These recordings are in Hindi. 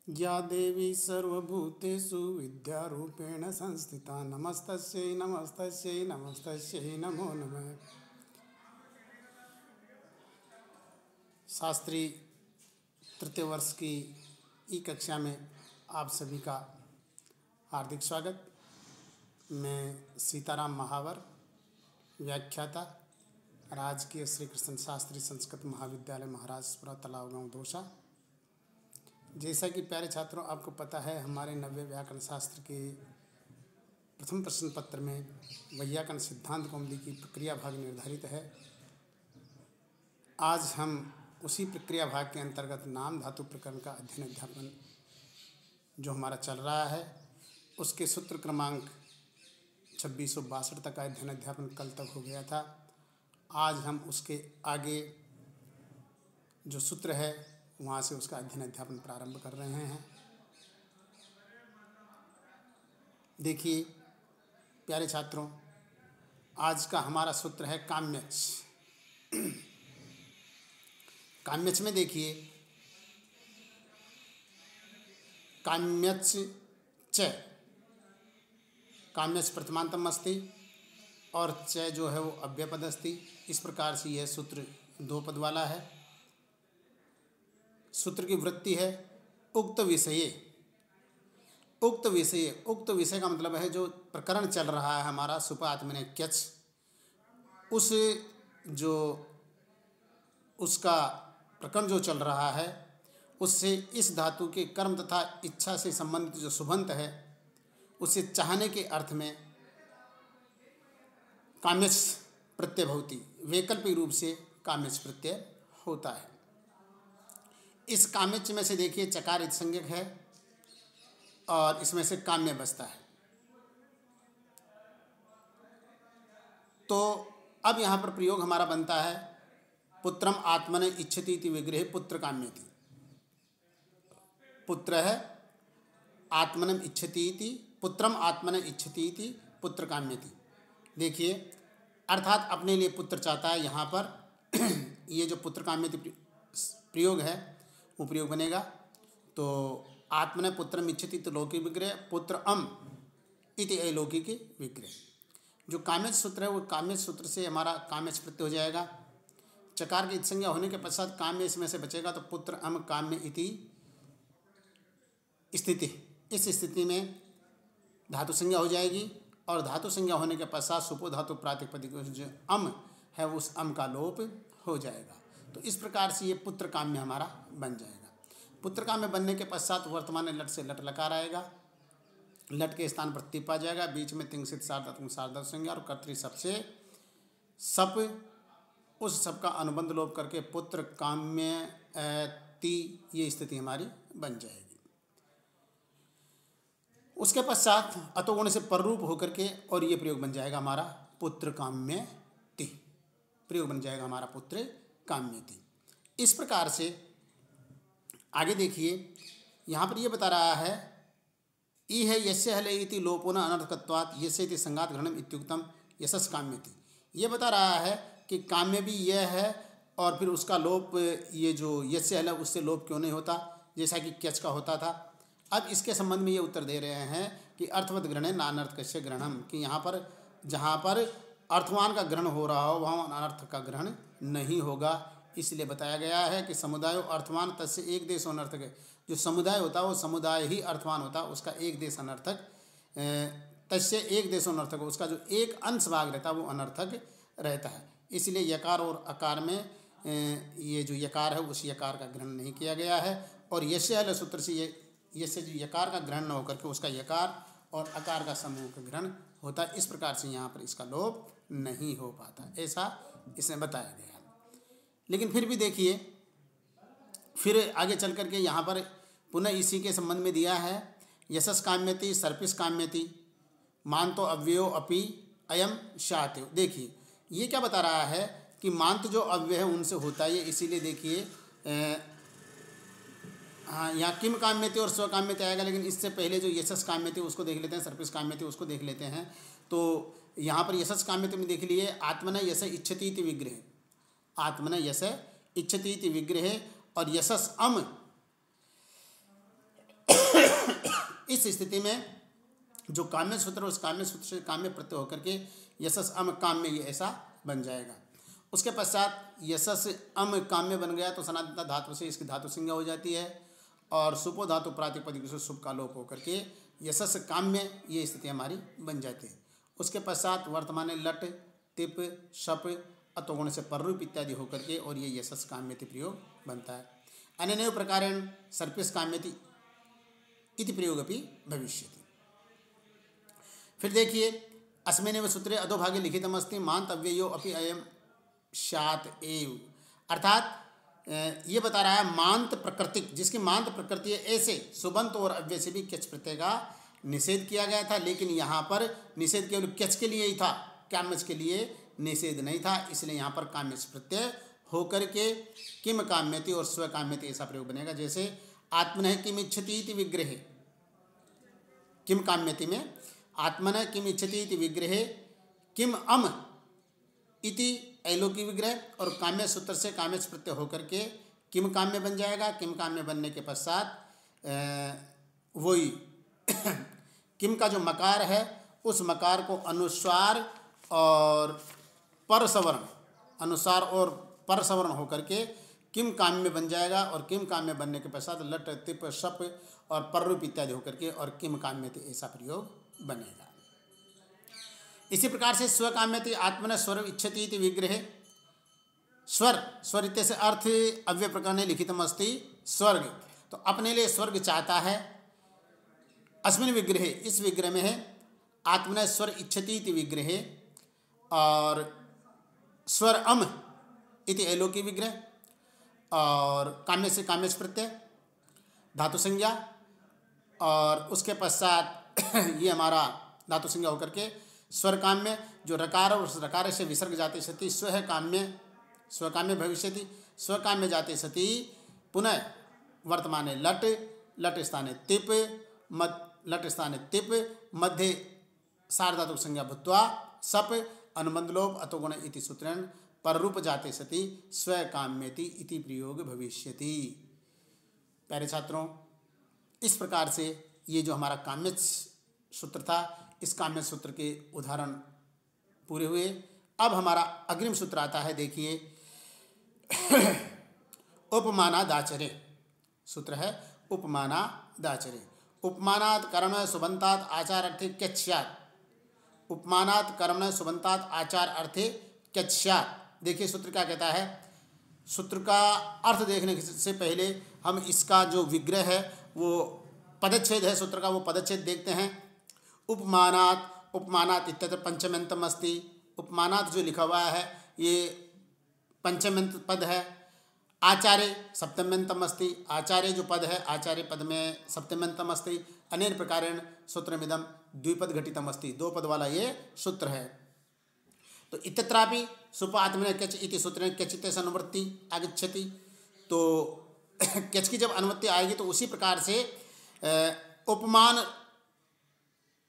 या देवी सर्वभूतेषु विद्यारूपेण संस्थिता नमस्तस्यै नमस्तस्यै नमस्तस्यै नमो नमः। शास्त्री तृतीय वर्ष की ई कक्षा में आप सभी का हार्दिक स्वागत। मैं सीताराम महावर, व्याख्याता, राजकीय श्री कृष्ण शास्त्री संस्कृत महाविद्यालय महाराजपुरा तालाब गाँव दौसा। जैसा कि प्यारे छात्रों आपको पता है, हमारे नव्य व्याकरण शास्त्र के प्रथम प्रश्न पत्र में वैयाकरण सिद्धांत कौमुदी की प्रक्रिया भाग निर्धारित है। आज हम उसी प्रक्रिया भाग के अंतर्गत नाम धातु प्रकरण का अध्ययन अध्यापन जो हमारा चल रहा है, उसके सूत्र क्रमांक 2662 तक का अध्ययन अध्यापन कल तक हो गया था। आज हम उसके आगे जो सूत्र है वहाँ से उसका अध्ययन अध्यापन प्रारंभ कर रहे हैं। देखिए प्यारे छात्रों, आज का हमारा सूत्र है काम्यच। काम्यच में देखिए, काम्यच च, काम्यच प्रथमांतम अस्ति और च जो है वो अव्ययपद अस्ति। इस प्रकार से यह सूत्र दो पद वाला है। सूत्र की वृत्ति है उक्त विषये। उक्त विषय का मतलब है जो प्रकरण चल रहा है हमारा सुप आत्मने क्यच, उसका प्रकरण जो चल रहा है उससे इस धातु के कर्म तथा इच्छा से संबंधित जो सुबंत है उसे चाहने के अर्थ में काम्यच प्रत्यय भवति, वैकल्पिक रूप से काम्यच प्रत्यय होता है। इस काम्यच में से देखिए चकार संज्ञक है और इसमें से काम्य बचता है। तो अब यहाँ पर प्रयोग हमारा बनता है पुत्रम आत्मन इच्छति इति विग्रहे पुत्र काम्यति। पुत्र है आत्मनम इच्छति इति, पुत्रम आत्मन इच्छति इति पुत्र काम्यति। देखिए अर्थात अपने लिए पुत्र चाहता है। यहाँ पर ये जो पुत्र काम्यति प्रयोग है वो प्रयोग बनेगा। तो आत्मने पुत्रम इच्छति तो लौकिक विग्रह, पुत्र अम इति अलौकिक विग्रह। जो काम्यच सूत्र है वो काम्यच सूत्र से हमारा काम्यच प्रत्यय हो जाएगा। चकार की संज्ञा होने के पश्चात काम्य इसमें से बचेगा, तो पुत्र अम काम्य इति स्थिति। इस स्थिति में धातु संज्ञा हो जाएगी और धातु संज्ञा होने के पश्चात सुपो धातु प्रातिपदिक जो अम है उस अम का लोप हो जाएगा। तो इस प्रकार से ये पुत्र काम्य हमारा बन जाएगा। पुत्र काम्य बनने के पश्चात वर्तमान लट से लट लकार आएगा, लट के स्थान पर तिप आ जाएगा, बीच में तिंसित सार्वधातुक सार्वधातुक संज्ञा और कर्तृ सप से सप, उस सब का अनुबंध लोप करके पुत्र काम्य ति, ये स्थिति हमारी बन जाएगी। उसके पश्चात अतोगुण से पररूप होकर के और ये प्रयोग बन जाएगा हमारा पुत्र काम्य ति, प्रयोग बन जाएगा हमारा पुत्र काम्य ति। इस प्रकार से आगे देखिए, यहाँ पर ये बता रहा है ई है यस्य हले इति लोपोन अनर्थकत्वात् यस्य इति संगात ग्रहणम इत्युक्तम यशस काम्यति। ये बता रहा है कि काम्य भी यह है और फिर उसका लोप, ये जो यस्य हले उससे लोप क्यों नहीं होता जैसा कि क्यच का होता था। अब इसके संबंध में ये उत्तर दे रहे हैं कि अर्थवत ग्रहणे नानर्थकस्य ग्रहणम, कि यहाँ पर जहाँ पर अर्थवान का ग्रहण हो रहा हो वहाँ अनर्थ का ग्रहण नहीं होगा। इसलिए बताया गया है कि समुदाय अर्थवान तस्य एक देश अनर्थक है। जो समुदाय होता है वो समुदाय ही अर्थवान होता है, उसका एक देश अनर्थक, तस्य एक देश अनर्थक, उसका जो एक अंश भाग रहता है वो अनर्थक रहता है। इसलिए यकार और अकार में ये जो यकार है उस यकार का ग्रहण नहीं किया गया है। और यस्य हल सूत्र से यस्य जो यकार का ग्रहण न होकर के उसका यकार और अकार का समूह का ग्रहण होता है। इस प्रकार से यहाँ पर इसका लोप नहीं हो पाता, ऐसा इसमें बताया गया। लेकिन फिर भी देखिए, फिर आगे चल करके यहाँ पर पुनः इसी के संबंध में दिया है यशस काम्यति सर्पिस काम्यति मानतो अव्ययो अपि अयम शात्यो। देखिए ये क्या बता रहा है कि मांत जो अव्यय है उनसे होता है, इसीलिए देखिए हाँ यहाँ किम काम्यति और स्व काम्यति आएगा। लेकिन इससे पहले जो यशस काम्यति उसको देख लेते हैं, सर्पिस काम्यति उसको देख लेते हैं। तो यहाँ पर यशस काम्यति में देख लिए आत्मन यश इच्छति इति विग्रह, आत्मन यश इच्छति इति विग्रह और यशस अम इस स्थिति में जो काम्य सूत्र, उस काम्य सूत्र से काम्य प्रत्यय होकर के यशस अम काम्य, ये ऐसा बन जाएगा। उसके पश्चात यशस अम काम्य बन गया तो सनातन धातु से इसकी धातु संज्ञा हो जाती है और सुपो धातु प्रातिपदिक से सुप का लोप होकर के यशस काम्य, ये स्थिति हमारी बन जाती है। उसके पश्चात वर्तमान लट तिप शप अतोगुण से पररूप इत्यादि होकर के और ये यशस काम्यति प्रयोग बनता है। अनेनैव प्रकारेण सर्पिस काम्यति इति प्रयोग अपि भविष्यति। फिर देखिए अस्मिन्नेव सूत्रे अधोभागे लिखितमस्ति मांत अव्ययो अपि अयम स्यात् एव, अर्थात ये बता रहा है मांत प्रकृतिक, जिसकी मांत प्रकृति है, ऐसे सुबंत और अव्यय से भी क्यच प्रत्यय का निषेध किया गया था, लेकिन यहाँ पर निषेध केवल क्यच के लिए ही था, काम्यच के लिए निषेध नहीं था। इसलिए यहाँ पर काम्यच प्रत्यय होकर के किम काम्यति और स्व काम्यति ऐसा प्रयोग बनेगा। जैसे आत्मनः किम इच्छति इति विग्रहे, किम काम्यति में आत्मनः किम इच्छति इति विग्रहे किम अम इति ऐलोकी विग्रह और काम्य सूत्र से काम्यच प्रत्यय होकर के किम काम्य बन जाएगा। किम काम्य बनने के पश्चात वही किम का जो मकार है उस मकार को अनुस्वार और परसवर्ण, अनुसार और परसवर्ण होकर के किम काम्य बन जाएगा और किम काम्य बनने के पश्चात लट तिप शप और पररूप इत्यादि होकर के और किम काम्यति ऐसा प्रयोग बनेगा। इसी प्रकार से स्व काम्यति आत्मन स्वर इच्छति इति विग्रहे स्वर, स्वर इत्य से अर्थ अव्यय प्रकरणे लिखितम अस्ति स्वर्ग, तो अपने लिए स्वर्ग चाहता है। अस्मिन् विग्रहे, इस विग्रह में है आत्मन स्वर इच्छति इति विग्रहे और स्वर अम इति ऐलोकी विग्रह और काम्य से काम्यच प्रत्यय धातु संज्ञा और उसके पश्चात ये हमारा धातु संज्ञा होकर के स्वर काम्य जो रकार और उस रकार से विसर्ग जाते सती स्व काम्य, स्वकाम्य भविष्यति। स्वकाम्य जाते सती पुनः वर्तमाने लट, लट स्थाने तिप, लट स्थाने तिप मध्ये सार्वधातुक संज्ञा भूत्वा सप अनुबंध लोप अतोगुण इति सूत्रेण पररूप जाते सती स्वकाम्यति इति प्रयोग भविष्यति। प्यारे छात्रों, इस प्रकार से ये जो हमारा काम्य सूत्र था, इस काम्य सूत्र के उदाहरण पूरे हुए। अब हमारा अग्रिम सूत्र आता है, देखिए उपमानादाचरे सूत्र है उपमानादाचरे। उपमानात् कर्मण सुबंतात् आचार अर्थे क्यच स्यात्, उपमानात् कर्मण सुबंतात् आचार अर्थे क्यच स्यात्। देखिए सूत्र क्या कहता है। सूत्र का अर्थ देखने से पहले हम इसका जो विग्रह है वो पदच्छेद है सूत्र का, वो पदच्छेद देखते हैं। उपमानात्, उपमानात् इत्यत्र पंचम्यंतम अस्ति। उपमानात् जो लिखा हुआ है ये पंचम्यंत पद है। आचार्य सप्तम्यंतम अस्ति, आचार्य जो पद है आचार्य पद में सप्तम्यंतम अस्ति। अनेन प्रकारेण सूत्रमिदं द्विपद घटितम अस्ति, दो पद वाला ये सूत्र है। तो इत्यत्रापि सुप आत्मने क्यच इति सूत्रेण क्यचित् से अनुवृत्ति आगच्छति। तो क्यच की जब अनुवृत्ति आएगी तो उसी प्रकार से उपमान,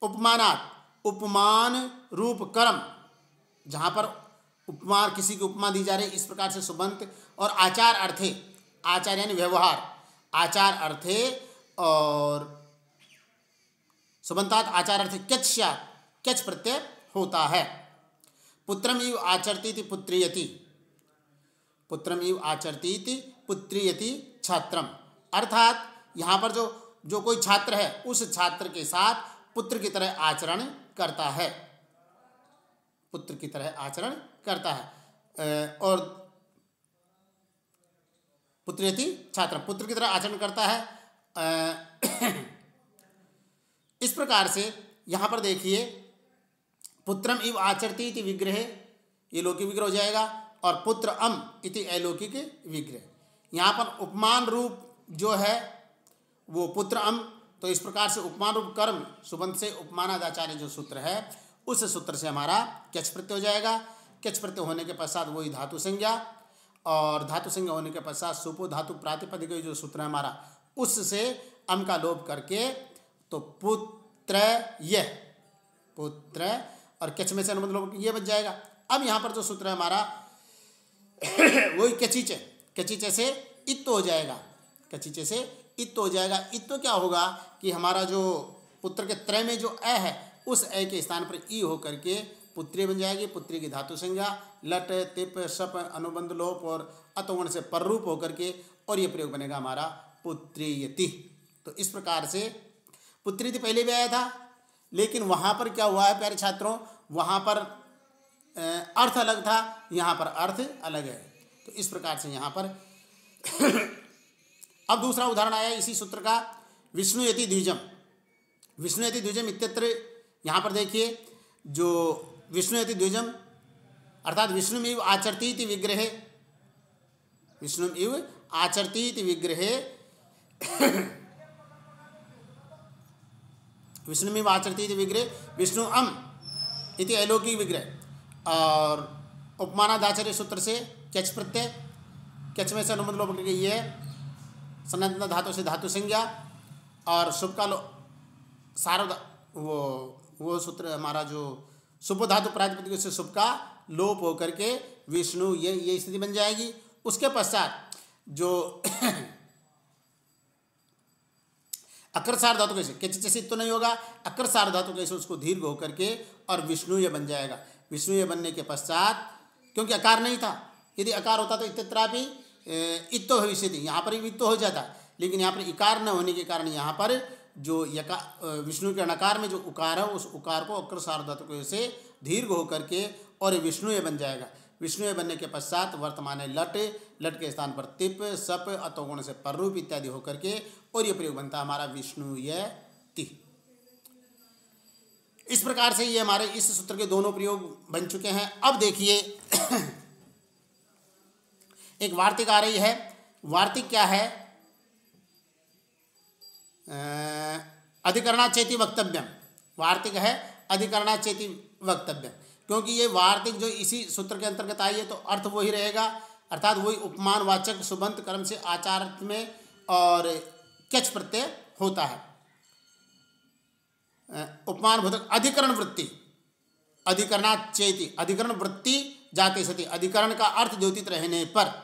उपमानात् उपमान रूप कर्म, जहाँ पर उपमा किसी की उपमा दी जा रही, इस प्रकार से सुबंत और आचार अर्थे, आचार यानी व्यवहार, आचार अर्थे और सुबंतात आचार अर्थे क्यच स्यात्, क्यच प्रत्यय होता है। पुत्रम इव आचरतीति पुत्रीयति, पुत्रम इव आचरतीति पुत्रीयति छात्रम, अर्थात यहाँ पर जो कोई छात्र है उस छात्र के साथ पुत्र की तरह आचरण करता है, पुत्र की तरह आचरण करता है। और पुत्रीयति छात्र, पुत्र की तरह आचरण करता है। इस प्रकार से यहाँ पर देखिए पुत्रम इव आचरती इति विग्रह, ये लौकिक विग्रह हो जाएगा, और पुत्र अम इति अलौकिक विग्रह। यहाँ पर उपमान रूप जो है वो पुत्र अम, तो इस प्रकार से उपमान रूप कर्म सुबंत से उपमानादाचार्य जो सूत्र है उस सूत्र से हमारा क्यच प्रत्यय हो जाएगा। क्यच प्रत्यय होने के पश्चात वही धातु संज्ञा, और धातु संज्ञा होने के पश्चात सुपो धातु प्रातिपदिक जो सूत्र है हमारा उससे अम का लोप करके तो पुत्र यह, पुत्र और क्यच में से अनुबंध लोप ये बच जाएगा। अब यहाँ पर जो सूत्र है हमारा वही क्यचिच है, क्यचिच से इत्त हो जाएगा, कचिचे से इत हो जाएगा। इत तो क्या होगा कि हमारा जो पुत्र के त्रय में जो अ है उस अ के स्थान पर ई हो करके पुत्री बन जाएगी। पुत्री की धातु संज्ञा लट तिप सप अनुबंध लोप और अतोगुण से पररूप होकर के और ये प्रयोग बनेगा हमारा पुत्रीयति। तो इस प्रकार से पुत्रीति पहले भी आया था, लेकिन वहाँ पर क्या हुआ है प्यारे छात्रों, वहाँ पर अर्थ अलग था, यहाँ पर अर्थ अलग है। तो इस प्रकार से यहाँ पर अब दूसरा उदाहरण आया इसी सूत्र का, विष्णुयति द्विजम। विष्णुयति द्विजम इत्यत्र यहाँ पर देखिए जो विष्णुयति द्विजम अर्थात विष्णुमिव आचरति इति विग्रहे, विष्णुमिव आचरति इति विग्रहे विष्णुमिव आचरति इति विग्रहे विष्णु अम इति अलौकिक विग्रह। और उपमानादाचार्य सूत्र से कैच प्रत्यय, कैच में से अनुबंध लोप करके ये सनंद धातु से धातु संज्ञा और शुभ का सार्वधा वो सूत्र हमारा जो शुभ धातु प्रातिपदिक से शुभ का लोप होकर के विष्णु ये स्थिति बन जाएगी। उसके पश्चात जो अकर सार धातु कैसे कैसे जैसे तो नहीं होगा, अकर सार धातु कैसे उसको दीर्घ होकर के और विष्णु ये बन जाएगा। विष्णु ये बनने के पश्चात क्योंकि अकार नहीं था, यदि अकार होता तो इत्यत्रापि इत्तो भविष्यति, यहाँ पर इत्तो हो जाता, लेकिन यहाँ पर इकार न होने के कारण यहाँ पर जो विष्णु के नकार में जो उकार है उस उकार को अकर सार धातु से दीर्घ होकर के और ये बन जाएगा। विष्णु ये बनने के पश्चात वर्तमान है लट, लट के स्थान पर तिप सप अतोगुण से पररूप इत्यादि होकर के और ये प्रयोग बनता है हमारा विष्णुयति। इस प्रकार से ये हमारे इस सूत्र के दोनों प्रयोग बन चुके हैं। अब देखिए एक वार्तिक आ रही है। वार्तिक क्या है, अधिकरणाचेति वक्तव्यम। वार्तिक है अधिकरणाचेति वक्तव्यम, क्योंकि ये वार्तिक जो इसी सूत्र के अंतर्गत आई है तो अर्थ वही रहेगा, अर्थात वही उपमान वाचक सुबंत कर्म से आचार में और कैच प्रत्यय होता है। उपमान बोधक अधिकरण वृत्ति, अधिकरणाचेति, अधिकरण वृत्ति जाते सती, अधिकरण का अर्थ द्योतित रहने पर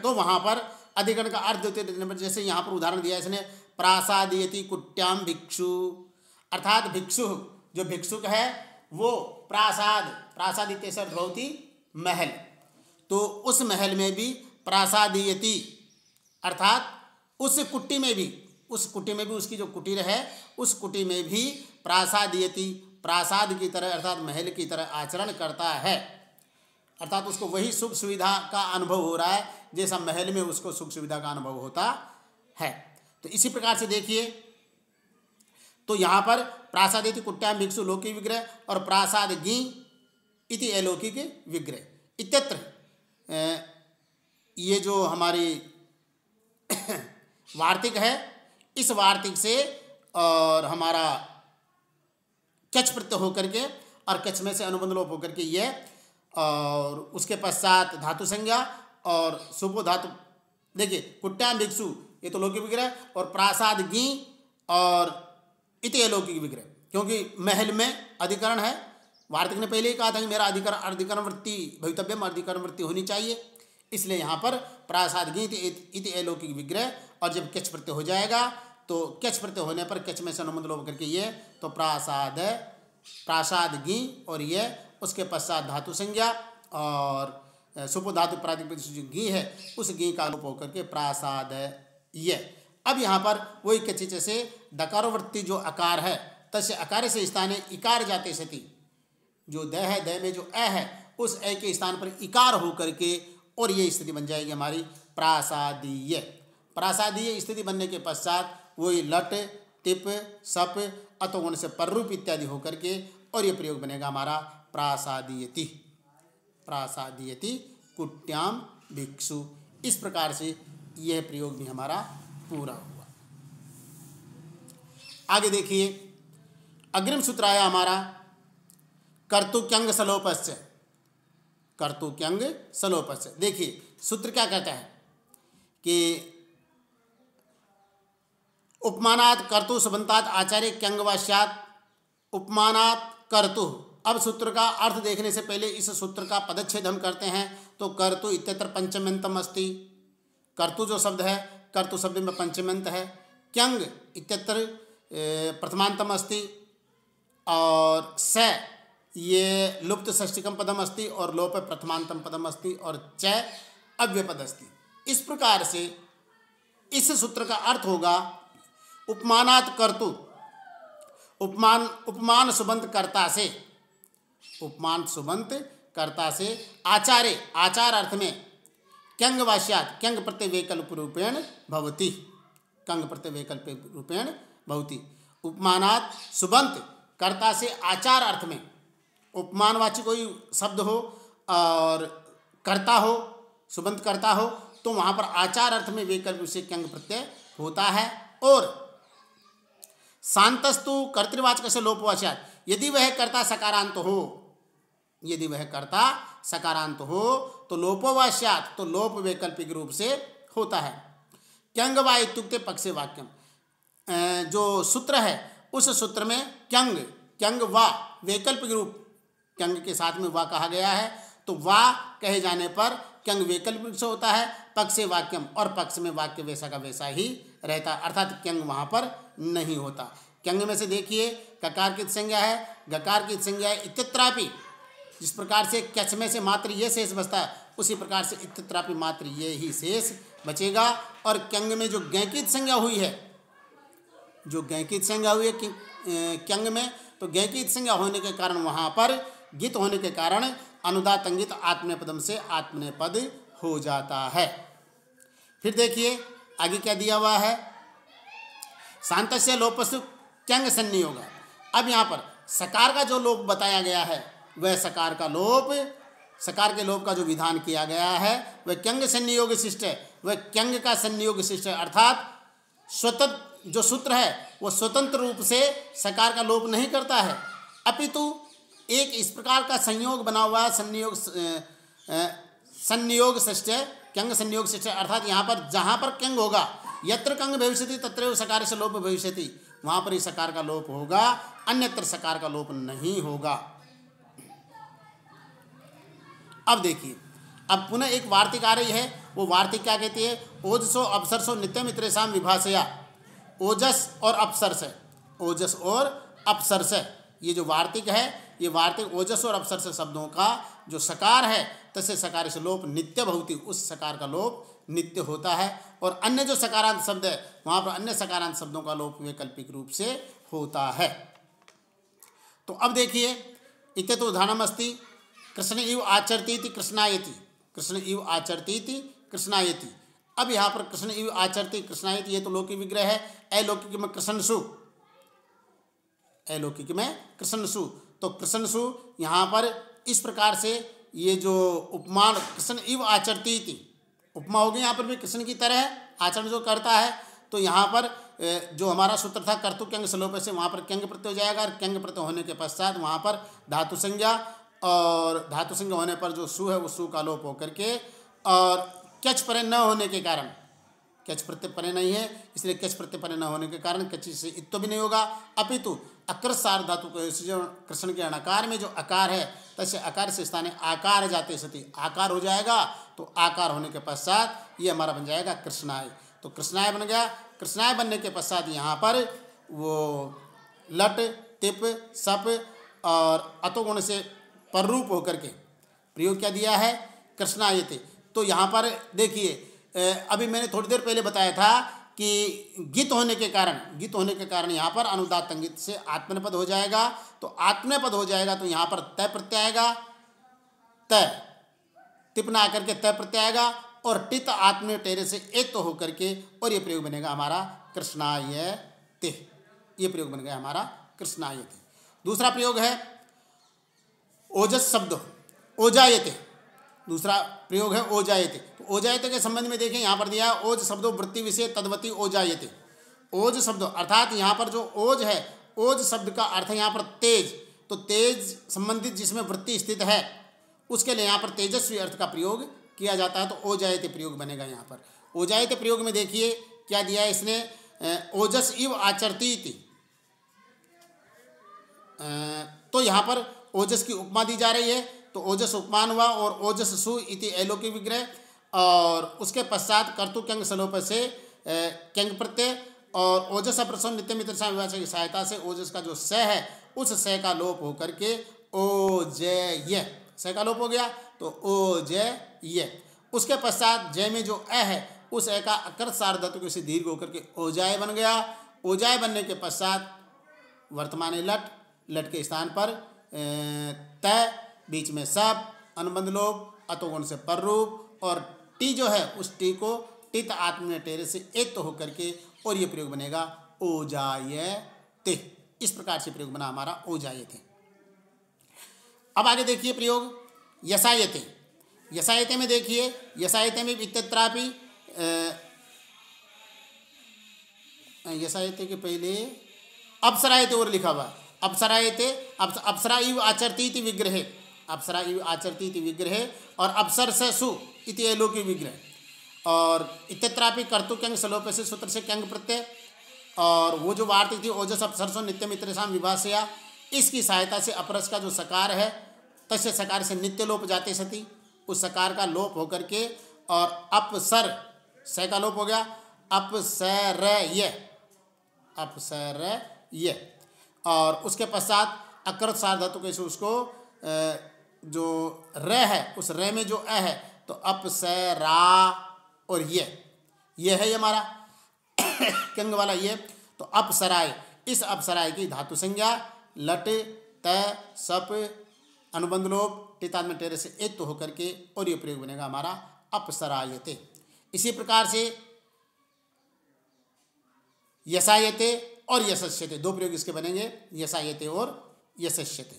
तो वहाँ पर अधिकरण का अर्थ द्योतित रहने पर, जैसे यहाँ पर उदाहरण दिया इसने प्रासादयति कुट्याम भिक्षु, अर्थात भिक्षु जो भिक्षुक है वो प्रासाद, प्रासाद इत्यस्य अर्थ भवति महल, तो उस महल में भी प्रासादयति अर्थात उस कुटी में भी, उस कुटी में भी उसकी जो कुटीर है उस कुटी में भी प्रासादयति, प्रासाद की तरह अर्थात महल की तरह आचरण करता है, अर्थात उसको वही सुख सुविधा का अनुभव हो रहा है जैसा महल में उसको सुख सुविधा का अनुभव होता है। तो इसी प्रकार से देखिए तो यहाँ पर प्रासादिति कुट्याम भिक्षु लौकिक विग्रह और प्रासाद गी इति अलौकिक विग्रह इत्यत्र ये जो हमारी वार्तिक है, इस वार्तिक से और हमारा कच प्रत्यय होकर के और कच में से अनुबंध लोप होकर के ये और उसके पश्चात धातु संज्ञा और सुपो धातु, देखिए कुट्याम भिक्षु ये तो लौकिक विग्रह और प्रासाद गी और इति अलौकिक विग्रह, क्योंकि महल में अधिकरण है। वार्तिक ने पहले ही कहा था कि मेरा अधिकरण वृत्ति भवितव्यम, अधिकरण वृत्ति होनी चाहिए, इसलिए यहाँ पर प्रासाद गी इति अलौकिक विग्रह। और जब कैच प्रत्यय हो जाएगा तो कैच प्रत्यय होने पर कैच में से अनुबंध लोप करके ये तो प्रासाद, प्रासाद गी और ये उसके पश्चात धातु संज्ञा और सुपो धातु प्रातिपदिक जो गी है उस गी का लोप होकर के प्रासाद ये। अब यहाँ पर वही कचिचे से दकारवृत्ति जो अकार है तस्य अकार से स्थाने इकार जाते सती, जो द है द में जो अ है उस अ के स्थान पर इकार होकर के और ये स्थिति बन जाएगी हमारी प्रासादीय। प्रासादीय स्थिति बनने के पश्चात वही लट तिप सप अतोगुण से पररूप इत्यादि होकर के और ये प्रयोग बनेगा हमारा प्रासादीयति, प्रासादीयति कुट्याम भिक्षु। इस प्रकार से यह प्रयोग भी हमारा पूरा हुआ। आगे देखिए अग्रिम सूत्र आया हमारा कर्तुक्यंग सलोपस्य, कर्तुक्यंग सलोपस्य। देखिए सूत्र क्या कहता है कि उपमानात् कर्तु सुबंतात् आचार्य क्यंग वास्यात् उपमानात् कर्तु। अब सूत्र का अर्थ देखने से पहले इस सूत्र का पदच्छेद हम करते हैं। तो कर्तु इत्यत्र पंचम्यंतम अस्ति, कर्तु जो शब्द है कर्तु शब्द में पंचम्यंत है। क्यंग इत्यत्र प्रथमांतम अस्ति और स ये लुप्त षष्टिकम पदम अस्ति और लोप प्रथमांतम पदम अस्ति और च अव्यपद अस्ति। इस प्रकार से इस सूत्र का अर्थ होगा उपमानात् कर्तु, उपमान सुबंत कर्ता से, उपमान सुबंत कर्ता से आचार्य आचार अर्थ में क्यंग वाश्यात क्यंग प्रत्यय वैकल्प रूपेण भवति, कंग प्रत्यय वैकल्प रूपेण भवति। उपमानात् सुबंत कर्ता से आचार अर्थ में, उपमानवाची कोई शब्द हो और कर्ता हो, सुबंत कर्ता हो, तो वहाँ पर आचार अर्थ में वैकल्प से क्यंग प्रत्यय होता है। और शांतस्तु कर्तृवाचक से लोपवाच्यात्, यदि वह कर्ता सकारांत हो, यदि वह कर्ता सकारांत हो तो लोपवाच्यात्, तो लोप वैकल्पिक रूप से होता है। क्यंग वा इत्युक्ते पक्षे वाक्यम, जो सूत्र है उस सूत्र में क्यंग क्यंग वा वैकल्पिक रूप, क्यंग के साथ में वा कहा गया है, तो वा कहे जाने पर क्यंग वैकल्पिक से होता है पक्षे वाक्यम, और पक्ष में वाक्य वैसा का वैसा ही रहता, अर्थात क्यंग वहाँ पर नहीं होता। क्यंग में से देखिए ककार की संज्ञा है, गकार की संज्ञा है, इत्यत्रापि, जिस प्रकार से क्यच में से मात्र ये शेष बचता है उसी प्रकार से इत्यत्रापि मात्र ये ही शेष बचेगा। और क्यंग में जो गैकित संज्ञा हुई है, जो गैकित संज्ञा हुई है क्यंग में, तो गैकित संज्ञा होने के कारण वहाँ पर गित होने के कारण अनुदात अंगित आत्मनेपदम से आत्मनेपद हो जाता है। फिर देखिए आगे क्या दिया हुआ है, शांतस्य लोपस्तु क्यंग संनियोग। अब यहाँ पर सकार का जो लोप बताया गया है वह सकार का लोप, सकार के लोप का जो विधान किया गया है वह क्यंग संनियोग शिष्ट है, वह क्यंग का संनियोग शिष्ट है, अर्थात स्वतंत्र जो सूत्र है वो स्वतंत्र रूप से सकार का लोप नहीं करता है, अपितु एक इस प्रकार का संयोग बना हुआ है, संनियोग शिष्ट, क्यंग संनियोग शिष्ट, अर्थात यहाँ पर जहाँ पर क्यंग होगा, यत्र कंग भविष्यति तत्रैव सकार से लोप भविष्यति, वहाँ पर ही सकार का लोप होगा, अन्यत्र सकार का लोप नहीं होगा। अब देखिए, अब पुनः एक वार्तिक आ रही है, वो वार्तिक क्या कहती है, ओजसो अप्सरसो नित्यम इतरेषाम विभाषया, ओजस और अपसर्स, ओजस और अपसर्स, ये जो वार्तिक है ये वार्तिक ओजस और अपसर्स शब्दों का जो सकार है तस्य सकार से लोप नित्य भवति, उस सकार का लोप नित्य होता है। और अन्य जो सकारांत शब्द है वहाँ पर अन्य सकारांत शब्दों का लोप वैकल्पिक रूप से होता है। तो अब देखिए, इत्यतो उदाहरणम अस्ति कृष्ण इव आचरतीति कृष्णायति, कृष्ण इव आचरतीति कृष्णायति। अब यहाँ पर कृष्ण इव आचरती कृष्णायति, ये तो लौकिक विग्रह है, अलौकिक में कृष्णसु, अलौकिक में कृष्णसु, तो कृष्णसु यहाँ पर इस प्रकार से ये जो उपमान कृष्ण इव आचरतीति उपमा होगी, यहाँ पर भी कृष्ण की तरह आचरण जो करता है, तो यहाँ पर जो हमारा सूत्र था कर्तु क्यंग सलोप से वहाँ पर क्यंग प्रत्यय हो जाएगा, और क्यंग प्रत्यय होने के पश्चात वहाँ पर धातु संज्ञा, और धातु संज्ञा होने पर जो सु है वो सु का लोप होकर के, और क्यच परे न होने के कारण, क्यच प्रत्यय परे नहीं है इसलिए क्यच प्रत्यय परे न होने के कारण कच्ची से इत्तो भी नहीं होगा, अपितु अकर सार धातु जो कृष्ण के अणकार में जो अकार है तस्य अकार से स्थाने आकार जाते सती आकार हो जाएगा, तो आकार होने के पश्चात ये हमारा बन जाएगा कृष्णाय, तो कृष्णाय बन गया। कृष्णाय बनने के पश्चात यहाँ पर वो लट टिप सप और अतोगुण से पररूप होकर के प्रयोग क्या दिया है, कृष्णायते। तो यहाँ पर देखिए अभी मैंने थोड़ी देर पहले बताया था कि गित होने के कारण यहाँ पर अनुदात अंगित से आत्मनेपद हो जाएगा, तो आत्मनेपद हो जाएगा तो यहाँ पर तय प्रत्यय आएगा, तय टिपना आकर के तय प्रत्यय आएगा, और टित आत्मने टेरे से एक तो होकर के, और ये प्रयोग बनेगा हमारा कृष्णायते, ये प्रयोग बन गया हमारा कृष्णायते। दूसरा प्रयोग है ओजस शब्द ओजायते, दूसरा प्रयोग है ओजायते। तो ओजायते के संबंध में देखें, यहाँ पर दिया है ओज शब्दों वृत्ति विषय तद्वती ओजायते। ओज शब्द अर्थात यहाँ पर जो ओज है, ओज शब्द का अर्थ है यहाँ पर तेज, तो तेज संबंधित जिसमें वृत्ति स्थित है उसके लिए यहाँ पर तेजस्वी अर्थ का प्रयोग किया जाता है, तो ओजायते प्रयोग बनेगा यहाँ पर। ओजायते प्रयोग में देखिए क्या दिया है इसने, ओजस इव आचरतीति, तो यहाँ पर ओजस की उपमा दी जा रही है, तो ओजस उपमान हुआ, और ओजस सु इति अलौकिक विग्रह, और उसके पश्चात कर्तु क्यंग सलोप से व्यंग प्रत्यय और ओजस अप्रसन्न नित्य मित्र विभाषा की सहायता से ओजस का जो स है उस स का लोप होकर के ओजय, स का लोप हो गया तो ओजय। उसके पश्चात जय में जो अ है उस अ का अकृत सार्ध धातु से दीर्घ होकर के ओजाय बन गया। ओजाय बनने के पश्चात वर्तमान लट, लट के स्थान पर त, बीच में सब, अनुबंध लोप, अतोगुण से पर रूप और टी जो है उस टी को टित आत्म टेरे से एक तो होकर के और ये प्रयोग बनेगा ओजायते। इस प्रकार से प्रयोग बना हमारा ओजायते। अब आगे देखिए प्रयोग यसायते। यसायते में देखिए, यसायते में इत्यत्रापि, यसायते के पहले अप्सरायते और लिखा हुआ है। अप्सरायते, अप्सरा इव आचरती इति विग्रहे, अप्सरा इव आचरती इति विग्रहे और अप्सर से सु इति एलोकी विग्रह और इत्यत्रापि कर्तुक्यंग सलोप से सूत्र से क्यंग प्रत्यय और वो जो वार्तिक थी ओजस अप्सरसो नित्य मित्रसाम विभाषया, इसकी सहायता से अपरस का जो सकार है तस्य सकार से नित्य लोप जाते सती उस सकार का लोप होकर के और अपसर स का लोप हो गया अपसरय, अपसरय और उसके पश्चात अकृत सार्ध धातु कैसे उसको जो र है उस र में जो अ है तो अपसरा और ये है हमारा कंग वाला ये, तो अपसराय, इस अपसराय की धातु संज्ञा लट त सप अनुबंध लोप टितात्म टेरे से एक तो होकर के और ये प्रयोग बनेगा हमारा अपसरायते। इसी प्रकार से यसायते और यशस्यते, दो प्रयोग इसके बनेंगे, यसायते और यशस्यते।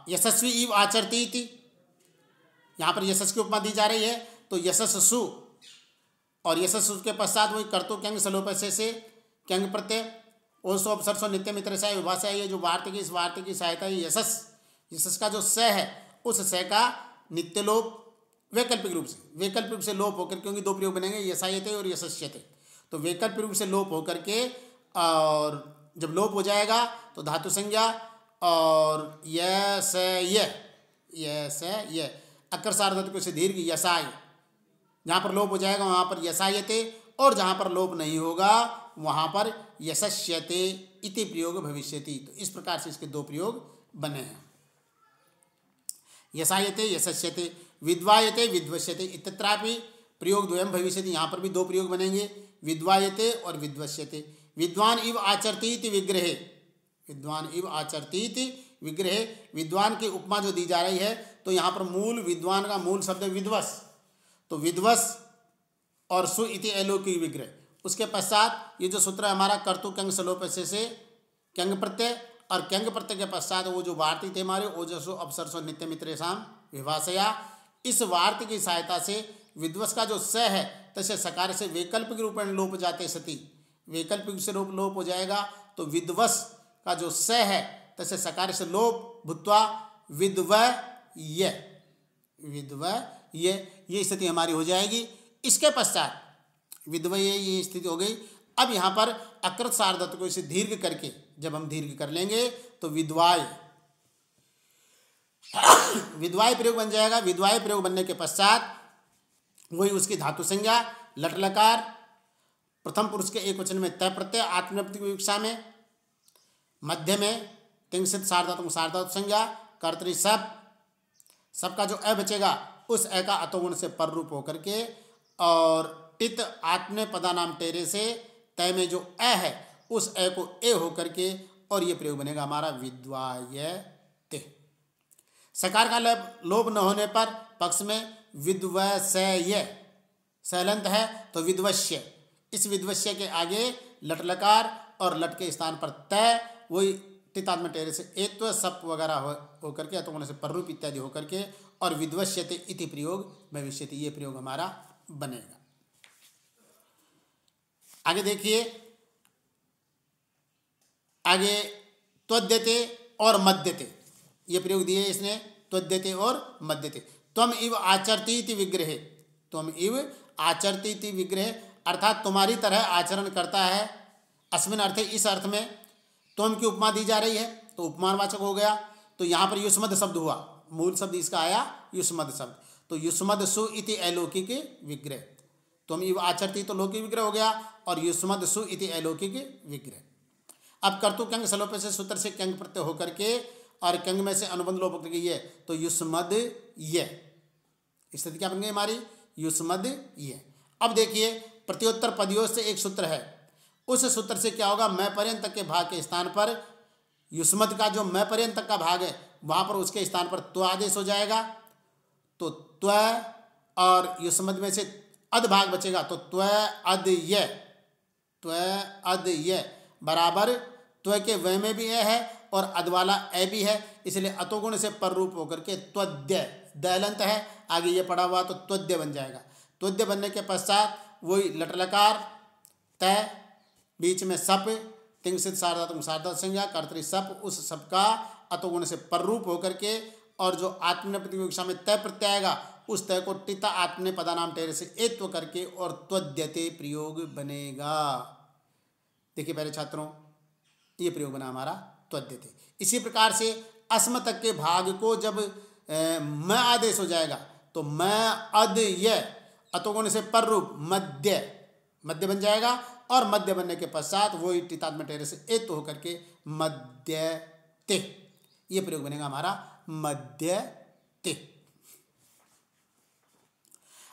यशस्वी इव आचरती इति, यहाँ पर यशस् की उपमा दी जा रही है तो यशस्सु और यशस्सु के पश्चात वही कर्तु क्यंग सलोप से क्यंग प्रत्यय ओसो अपसरसो नित्य मित्र से विभाषा, ये जो वार्तिक इस वार्तिक की सहायता है यशस्, यशस् का जो स है उस स का नित्य लोप वैकल्पिक रूप से लोप होकर, क्योंकि दो प्रयोग बनेंगे यसायते और यशस्यते, तो वैकल्पिक रूप से लोप होकर के और जब लोप हो जाएगा तो धातु संज्ञा और ये अकर सार्ध धातु से दीर्घ यसाय, जहाँ पर लोप हो जाएगा वहाँ पर यसायते और जहाँ पर लोप नहीं होगा वहाँ पर यशस्यते इति प्रयोग भविष्यति। तो इस प्रकार से इसके दो प्रयोग बने हैं, यसायते यशस्यते, विद्वायते विद्वश्यते इत्यत्रापि प्रयोग द्वयम भविष्यति, यहाँ पर भी दो प्रयोग बनेंगे विद्वायते और विद्वश्यते। विद्वान इव आचरती इति विग्रहे, विद्वान इव आचरती इति विग्रहे, विद्वान की उपमा जो दी जा रही है तो यहाँ पर मूल विद्वान का मूल शब्द विद्वस, तो विद्वस और सु इति एलोकी विग्रह, उसके पश्चात ये जो सूत्र है हमारा कर्तु क्यंग सलोप से क्यंग प्रत्यय और क्यंग प्रत्यय के पश्चात वो जो वार्तिक थे हमारे ओजसो अपसरसो नित्य मित्रेषाम विभाषया, इस वार्तिक की सहायता से विद्वस का जो स है तसे सकार से वैकल्पिक रूप में लोप जाते सती, वैकल्पिक से लोप हो जाएगा तो विद्वस का जो स है तसे सकार से लोप भूत्वा विद्वय, ये स्थिति हमारी हो जाएगी। इसके पश्चात विद्वय ये स्थिति हो गई। अब यहाँ पर अकृत सार्ध धातु को इसे दीर्घ करके जब हम दीर्घ कर लेंगे तो विद्वाय, विद्वाय प्रयोग बन जाएगा। विद्वाय प्रयोग बनने के पश्चात वही उसकी धातु संज्ञा लट लकार प्रथम पुरुष के एक वचन में तय प्रत्यय आत्मनेपथ्य की विवक्षा में, मध्य में तिंसित सार्वधातुक सार्वधातुक संज्ञा कर्तरी सब का जो अ बचेगा उस अ का अतोगुण से पर रूप होकर के और टित आत्मने पदा नाम टेरे से तय में जो अ है उस अ को ए होकर के और ये प्रयोग बनेगा हमारा विद्वायते। सकार का लोप न होने पर पक्ष में विद्वसय सैलंत है तो विद्वश्य, इस विद्वश्य के आगे लट लकार और लट के स्थान पर तय वही टितात्म टेरे से एत्व सप वगैरह होकर के अतोगुण से पररूप इत्यादि होकर के और विद्वश्यते इति प्रयोग भविष्यति, ये प्रयोग हमारा बनेगा। आगे देखिए, आगे त्वद्यते और मद्यते, ये प्रयोग दिए इसने त्वद्यते और मद्यते। त्वम इव आचरती इति विग्रहे, त्वम इव आचरती इति विग्रहे अर्थात तुम्हारी तरह आचरण करता है, अस्मिन अर्थे इस अर्थ में त्वम की उपमा दी जा रही है तो उपमानवाचक हो गया। तो यहाँ पर युष्मद शब्द हुआ, मूल शब्द इसका आया युष्मद शब्द, तो युष्मद सु इति अलौकिक विग्रह, तुम इव आचरती तो लौकिक विग्रह हो गया, और युष्मद सु इति अलौकिक विग्रह। अब कर्तु कंग सलोप से सूत्र से कंग प्रत्यय होकर के और कंग में से अनुबंध लोप होकर के ये, तो युष्मद ये, स्थिति क्या बन गई हमारी, युष्मद ये। अब देखिए प्रत्युत्तर पदियों से एक सूत्र है, उस सूत्र से क्या होगा, मैं पर्यंत तक के भाग के स्थान पर युष्मद का जो मैं पर्यंत तक का भाग है वहाँ पर उसके स्थान पर त्व आदेश हो जाएगा, तो त्व और युष्मद में से अद भाग बचेगा, तो त्व अद य, त्व अद य बराबर त्व के व में भी ए है और अद वाला ए भी है, इसलिए अतोगुण से पर रूप होकर के त्वद्य, दलंत है आगे ये पड़ा हुआ, तो त्वद्य बन जाएगा। त्वद्य बनने के पश्चात वही लटलकार तय, बीच में सप, तिंग सिद्ध सार्वधातुक सार्वधातुक संज्ञा कर्तरी सप, उस सप का अतोगुण से पर रूप होकर के और जो आत्मने प्रतियोगिता में तय प्रत्यय आएगा उस तय को टिता आत्मने पदानाम टेर से एत्व करके और त्वद्यते प्रयोग बनेगा। देखिए पहले छात्रों ये प्रयोग बना हमारा त्वद्यते। इसी प्रकार से अस्म तक के भाग को जब म आदेश हो जाएगा तो मैं अद य अतोगुण से पर रूप मध्य, मध्य बन जाएगा, और मध्य बनने के पश्चात वही टितात्म टेर से एत्व होकर के मध्य ते, ये प्रयोग बनेगा हमारा मध्य ते।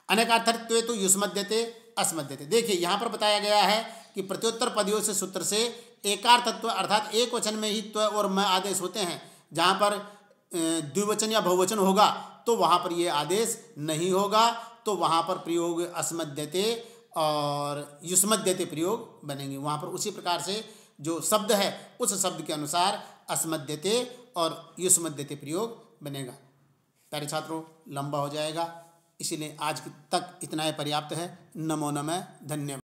अनेकार्थत्वे तो युष्मद्यते अस्मद्यते। देखिए यहाँ पर बताया गया है कि प्रत्युत्तर पदियों से सूत्र से एकार्थत्व अर्थात एक वचन में ही त्व और म आदेश होते हैं, जहाँ पर द्विवचन या बहुवचन होगा तो वहाँ पर ये आदेश नहीं होगा, तो वहाँ पर प्रयोग अस्मद्यते और युष्मद्यते प्रयोग बनेंगे। वहाँ पर उसी प्रकार से जो शब्द है उस शब्द के अनुसार अस्मद्यते और युष्मद्यते प्रयोग बनेगा। प्यारे छात्रों लंबा हो जाएगा, इसीलिए आज तक इतना ही पर्याप्त है। नमो नमः, धन्यवाद।